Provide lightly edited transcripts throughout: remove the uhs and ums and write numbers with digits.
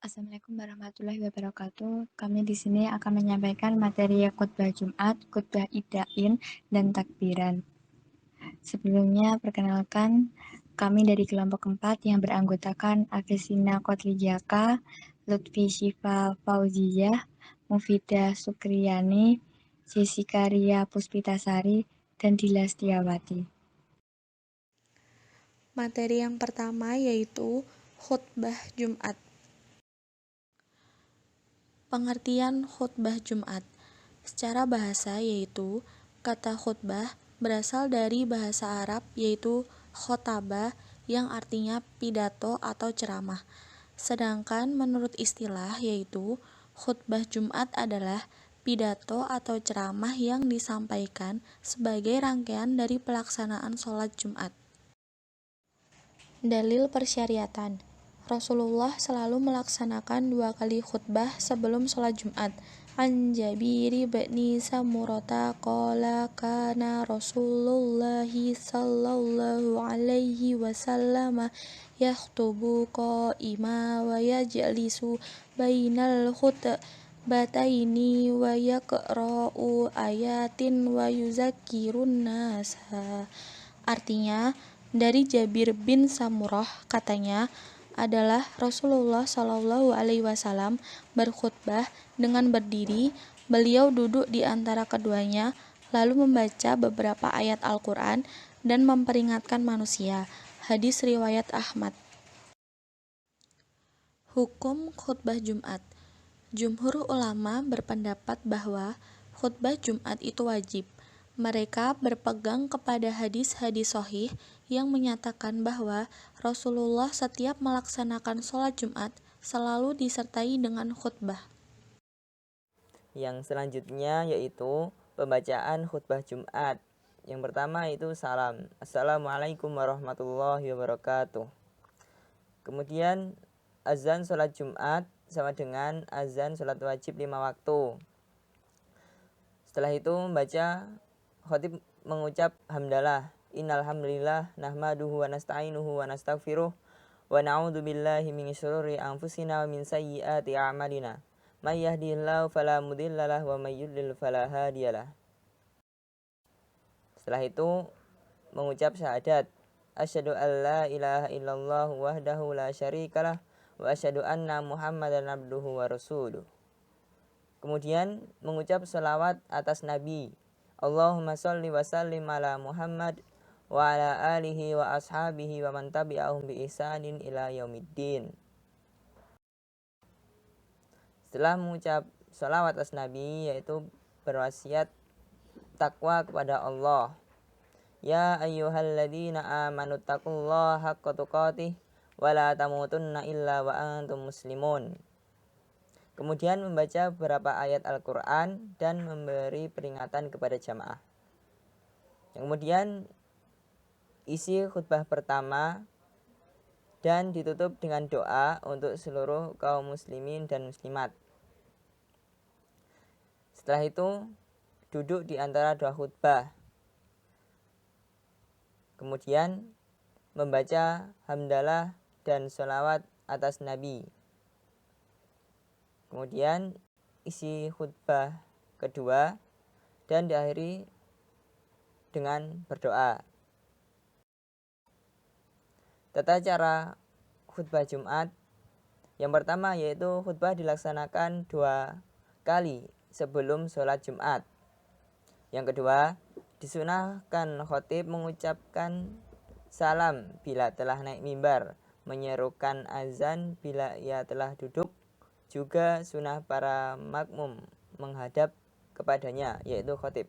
Assalamualaikum warahmatullahi wabarakatuh. Kami di sini akan menyampaikan materi khutbah Jumat, khutbah Idain, dan takbiran. Sebelumnya, perkenalkan kami dari kelompok 4 yang beranggotakan Afesina Kotlijaka, Lutfi Syifa Fauziyah, Mufidah Sukriyani, Jessica Ria Puspitasari, dan Dila Setiawati. Materi yang pertama yaitu khutbah Jumat. Pengertian khutbah Jumat. Secara bahasa yaitu kata khutbah berasal dari bahasa Arab yaitu khotbah yang artinya pidato atau ceramah. Sedangkan menurut istilah yaitu khutbah Jumat adalah pidato atau ceramah yang disampaikan sebagai rangkaian dari pelaksanaan sholat Jumat. Dalil persyariatan. Rasulullah selalu melaksanakan 2 kali khutbah sebelum sholat Jumat. An Jabir bin Samurata qala kana Rasulullah sallallahu alaihi wasallam yakhutubu qa'ima wa yajlisu bainal khutbataini wa yaqra'u ayatin wa yuzakkirun nasa. Artinya, dari Jabir bin Samurah katanya adalah Rasulullah Shallallahu Alaihi Wasallam berkhutbah dengan berdiri, beliau duduk di antara keduanya, lalu membaca beberapa ayat Al-Quran dan memperingatkan manusia. Hadis riwayat Ahmad. Hukum khutbah Jumat. Jumhur ulama berpendapat bahwa khutbah Jumat itu wajib. Mereka berpegang kepada hadis-hadis sahih yang menyatakan bahwa Rasulullah setiap melaksanakan sholat Jumat selalu disertai dengan khutbah. Yang selanjutnya yaitu pembacaan khutbah Jumat. Yang pertama itu salam. Assalamualaikum warahmatullahi wabarakatuh. Kemudian azan sholat Jumat sama dengan azan sholat wajib 5 waktu. Setelah itu membaca, khatib mengucap hamdalah. Innal hamdalillah nahmaduhu wa nasta'inuhu wa nastaghfiruh wa na'udzu billahi min syururi anfusina wa min sayyiati a'malina. May yahdihillahu fala mudhillalah wa may yudlil fala hadiyalah. Setelah itu mengucap syahadat. Asyhadu an la ilaha illallah wahdahu la syarikalah wa asyhadu anna Muhammadan abduhu wa rasuluh. Kemudian mengucap selawat atas Nabi. Allahumma sholli wa sallim ala Muhammad wa ala alihi wa ashabihi wa man tabi'ahum bi ihsanin ila yaumiddin. Setelah mengucap selawat atas Nabi yaitu berwasiat takwa kepada Allah. Ya ayyuhalladzina amanu taqullaha haqqa tuqatih wa la tamutunna illa wa antum muslimun. Kemudian membaca beberapa ayat Al-Quran dan memberi peringatan kepada jamaah. Kemudian isi khutbah pertama dan ditutup dengan doa untuk seluruh kaum muslimin dan muslimat. Setelah itu duduk di antara dua khutbah. Kemudian membaca hamdalah dan sholawat atas Nabi. Kemudian isi khutbah kedua dan diakhiri dengan berdoa. Tata cara khutbah Jumat. Yang pertama yaitu khutbah dilaksanakan 2 kali sebelum sholat Jumat. Yang kedua, disunahkan khatib mengucapkan salam bila telah naik mimbar, menyerukan azan bila ia telah duduk. Juga sunnah para makmum menghadap kepadanya yaitu khatib.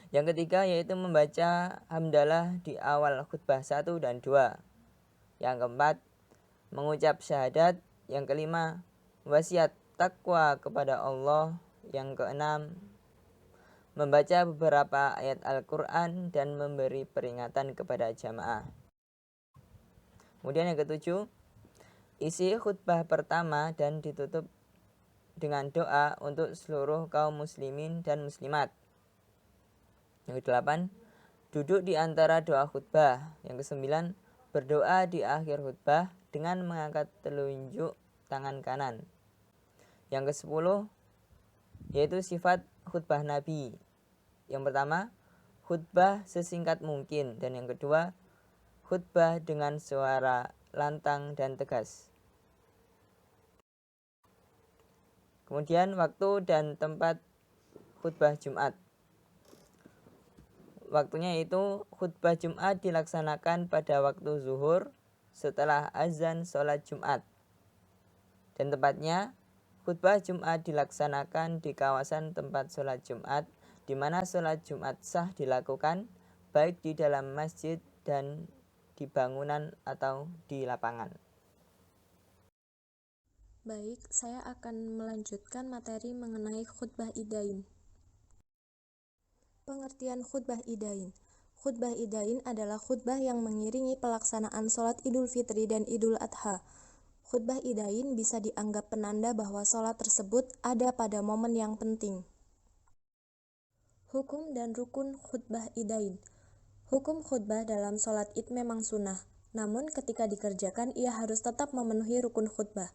Yang ketiga yaitu membaca hamdalah di awal khutbah 1 dan 2. Yang keempat mengucap syahadat. Yang kelima wasiat takwa kepada Allah. Yang keenam membaca beberapa ayat Al-Quran dan memberi peringatan kepada jamaah. Kemudian yang ketujuh, isi khutbah pertama dan ditutup dengan doa untuk seluruh kaum muslimin dan muslimat. Yang kedelapan, duduk di antara doa khutbah. Yang kesembilan, berdoa di akhir khutbah dengan mengangkat telunjuk tangan kanan. Yang ke-10 yaitu sifat khutbah Nabi. Yang pertama, khutbah sesingkat mungkin, dan yang kedua, khutbah dengan suara lantang dan tegas. Kemudian waktu dan tempat khutbah Jumat. Waktunya yaitu khutbah Jumat dilaksanakan pada waktu zuhur setelah azan sholat Jumat. Dan tempatnya, khutbah Jumat dilaksanakan di kawasan tempat sholat Jumat, di mana sholat Jumat sah dilakukan baik di dalam masjid dan di bangunan atau di lapangan. Baik, saya akan melanjutkan materi mengenai khutbah idain. Pengertian khutbah idain. Khutbah idain adalah khutbah yang mengiringi pelaksanaan sholat Idul Fitri dan Idul Adha. Khutbah idain bisa dianggap penanda bahwa sholat tersebut ada pada momen yang penting. Hukum dan rukun khutbah idain. Hukum khutbah dalam sholat id memang sunnah, namun ketika dikerjakan ia harus tetap memenuhi rukun khutbah.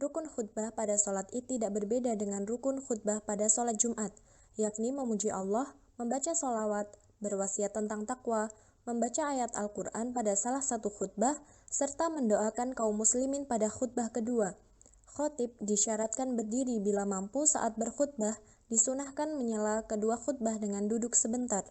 Rukun khutbah pada sholat id tidak berbeda dengan rukun khutbah pada sholat Jumat, yakni memuji Allah, membaca sholawat, berwasiat tentang takwa, membaca ayat Al-Quran pada salah satu khutbah, serta mendoakan kaum muslimin pada khutbah kedua. Khotib disyaratkan berdiri bila mampu saat berkhutbah, disunahkan menyela kedua khutbah dengan duduk sebentar.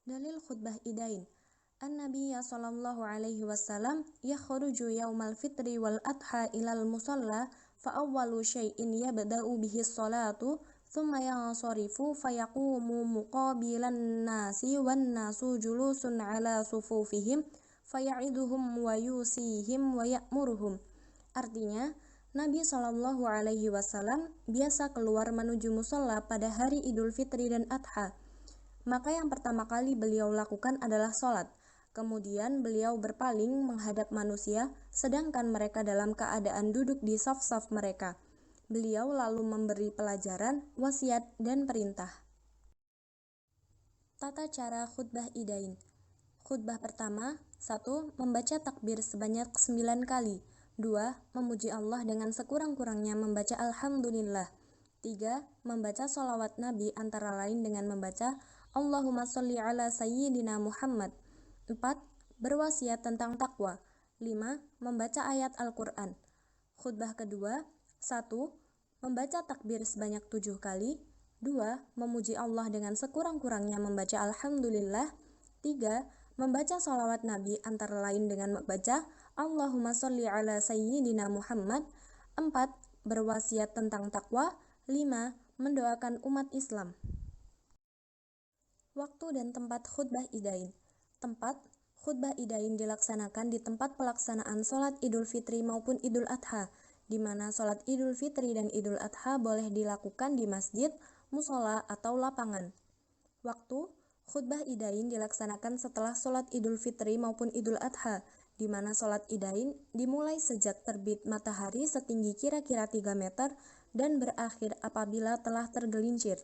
Dalil khutbah idain. An-Nabiya sallallahu alaihi wasallam yakhruju yaumal fitri wal adha ilal musalla fa awwalu syai'in yabda'u bihi sholatu thumma yansarifu fayaqumu muqabilan nasi wan nasu julusun ala sufufihim faya'iduhum wa yusihim wa ya'muruhum. Artinya, Nabi sallallahu alaihi wasallam biasa keluar menuju musalla pada hari Idul Fitri dan Adha. Maka yang pertama kali beliau lakukan adalah sholat. Kemudian beliau berpaling menghadap manusia, sedangkan mereka dalam keadaan duduk di saf-saf mereka. Beliau lalu memberi pelajaran, wasiat, dan perintah. Tata cara khutbah idain. Khutbah pertama, 1. Membaca takbir sebanyak 9 kali. 2. Memuji Allah dengan sekurang-kurangnya membaca Alhamdulillah. 3. Membaca sholawat Nabi antara lain dengan membaca Allahumma sholli ala sayyidina Muhammad. 4. Berwasiat tentang takwa. 5. Membaca ayat Al-Quran. Khutbah kedua, 1. Membaca takbir sebanyak 7 kali. 2. Memuji Allah dengan sekurang-kurangnya membaca Alhamdulillah. 3. Membaca sholawat Nabi antara lain dengan membaca Allahumma sholli ala sayyidina Muhammad. 4. Berwasiat tentang takwa. 5. Mendoakan umat Islam. Waktu dan tempat khutbah idain. Tempat, khutbah idain dilaksanakan di tempat pelaksanaan sholat Idul Fitri maupun Idul Adha, di mana sholat Idul Fitri dan Idul Adha boleh dilakukan di masjid, musola, atau lapangan. Waktu, khutbah idain dilaksanakan setelah sholat Idul Fitri maupun Idul Adha, di mana sholat idain dimulai sejak terbit matahari setinggi kira-kira 3 meter dan berakhir apabila telah tergelincir.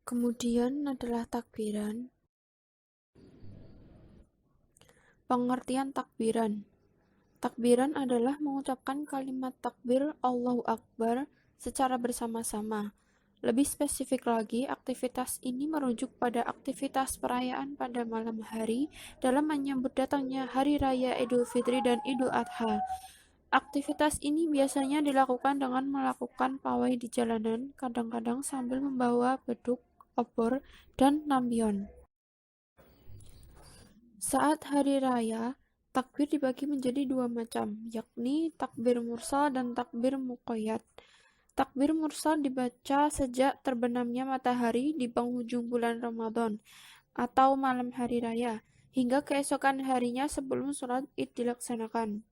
Kemudian adalah takbiran. Pengertian takbiran. Takbiran adalah mengucapkan kalimat takbir Allahu Akbar secara bersama-sama. Lebih spesifik lagi, aktivitas ini merujuk pada aktivitas perayaan pada malam hari dalam menyambut datangnya Hari Raya Idul Fitri dan Idul Adha. Aktivitas ini biasanya dilakukan dengan melakukan pawai di jalanan, kadang-kadang sambil membawa beduk, obor, dan lampion. Saat hari raya, takbir dibagi menjadi 2 macam, yakni takbir mursal dan takbir muqayyad. Takbir mursal dibaca sejak terbenamnya matahari di penghujung bulan Ramadan atau malam hari raya, hingga keesokan harinya sebelum sholat id dilaksanakan.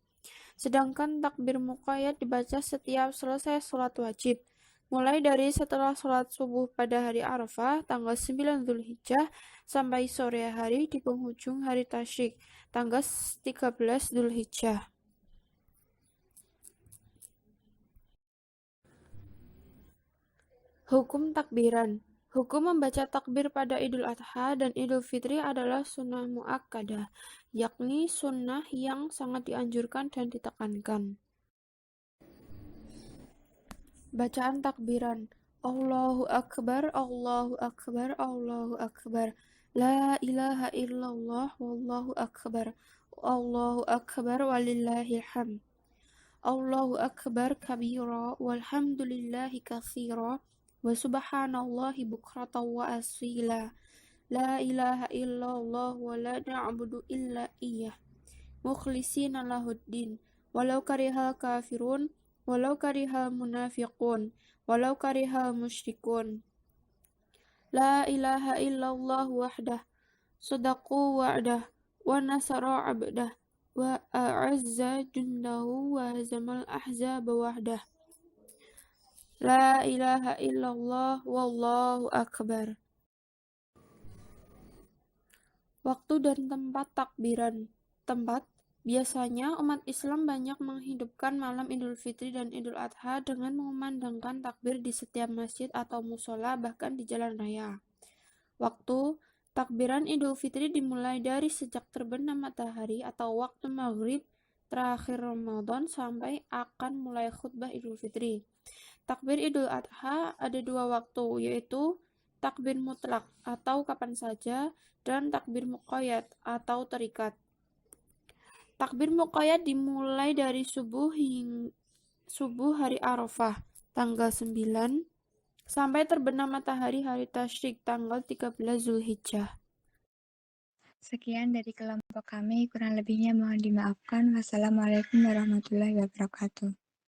Sedangkan takbir muqayyad dibaca setiap selesai sholat wajib, mulai dari setelah sholat subuh pada hari Arafah, tanggal 9 Dzulhijjah, sampai sore hari di penghujung hari Tasyrik, tanggal 13 Dzulhijjah. Hukum takbiran. Hukum membaca takbir pada Idul Adha dan Idul Fitri adalah sunnah muakkadah, yakni sunnah yang sangat dianjurkan dan ditekankan. Bacaan takbiran. Allahu Akbar, Allahu Akbar, Allahu Akbar. La ilaha illallah, wallahu akbar. Allahu Akbar walillahil hamd. Allahu Akbar kabira walhamdulillahi katsira wa subhanallahi bukratan wa asila. La ilaha illallah wa la na'budu illa iyyah. Mukhlisina lahuddin walau karihal kafirun walau karihal munafiqun walau karihal musyrikun. La ilaha illallah wahdah sadaqu wa'dah wa nasara 'abdah wa a'azza jundahu wa hazamal ahzaba wahdah. La ilaha illallah wallahu akbar. Waktu dan tempat takbiran. Tempat. Biasanya umat Islam banyak menghidupkan malam Idul Fitri dan Idul Adha dengan mengumandangkan takbir di setiap masjid atau musola, bahkan di jalan raya. Waktu. Takbiran Idul Fitri dimulai dari sejak terbenam matahari atau waktu maghrib terakhir Ramadan sampai akan mulai khutbah Idul Fitri. Takbir Idul Adha ada dua waktu, yaitu takbir mutlak atau kapan saja dan takbir muqayyad atau terikat. Takbir muqayyad dimulai dari subuh hari Arafah tanggal 9 sampai terbenam matahari hari Tasyrik tanggal 13 Zulhijjah. Sekian dari kelompok kami, kurang lebihnya mohon dimaafkan. Wassalamualaikum warahmatullahi wabarakatuh.